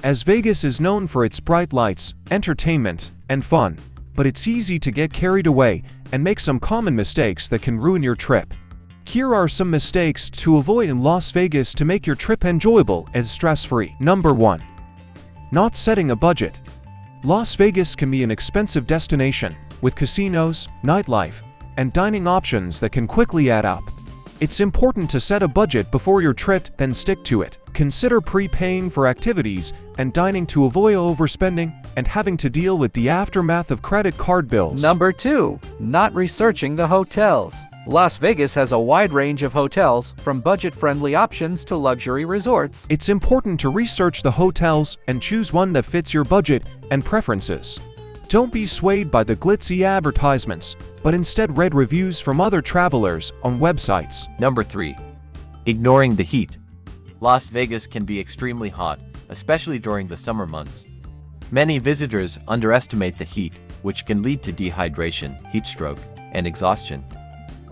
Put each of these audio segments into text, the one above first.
as Vegas is known for its bright lights, entertainment, and fun. But it's easy to get carried away and make some common mistakes that can ruin your trip. Here are some mistakes to avoid in Las Vegas to make your trip enjoyable and stress-free. Number 1. Not setting a budget. Las Vegas can be an expensive destination, with casinos, nightlife, and dining options that can quickly add up. It's important to set a budget before your trip, then stick to it. Consider prepaying for activities and dining to avoid overspending and having to deal with the aftermath of credit card bills. Number 2. Not researching the hotels. Las Vegas has a wide range of hotels, from budget-friendly options to luxury resorts. It's important to research the hotels and choose one that fits your budget and preferences. Don't be swayed by the glitzy advertisements, but instead read reviews from other travelers on websites. Number 3. Ignoring the heat. Las Vegas can be extremely hot, especially during the summer months. Many visitors underestimate the heat, which can lead to dehydration, heat stroke, and exhaustion.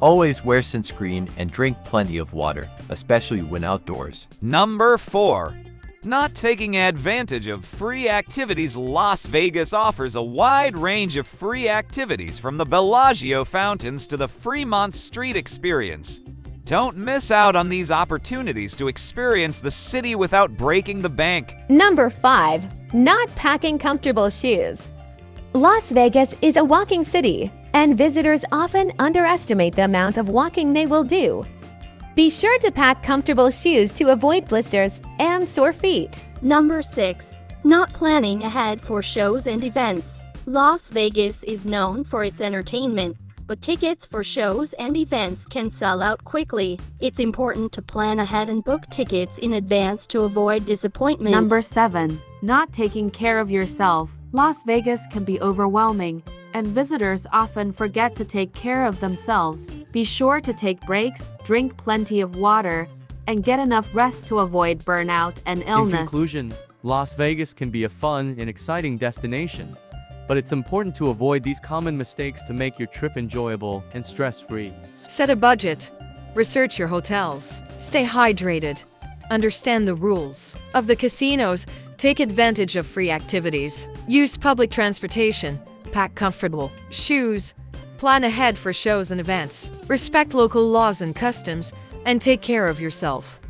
Always wear sunscreen and drink plenty of water, especially when outdoors. Number 4. Not taking advantage of free activities. Las Vegas offers a wide range of free activities, from the Bellagio fountains to the Fremont Street experience. Don't miss out on these opportunities to experience the city without breaking the bank. Number 5. Not packing comfortable shoes. Las Vegas is a walking city, and visitors often underestimate the amount of walking they will do. Be sure to pack comfortable shoes to avoid blisters and sore feet. Number 6. Not planning ahead for shows and events. Las Vegas is known for its entertainment, but tickets for shows and events can sell out quickly. It's important to plan ahead and book tickets in advance to avoid disappointment. Number 7. Not taking care of yourself. Las Vegas can be overwhelming, and visitors often forget to take care of themselves. Be sure to take breaks, drink plenty of water, and get enough rest to avoid burnout and illness. In conclusion, Las Vegas can be a fun and exciting destination, but it's important to avoid these common mistakes to make your trip enjoyable and stress-free. Set a budget. Research your hotels. Stay hydrated. Understand the rules of the casinos. Take advantage of free activities. Use public transportation. Pack comfortable shoes. Plan ahead for shows and events. Respect local laws and customs, and take care of yourself.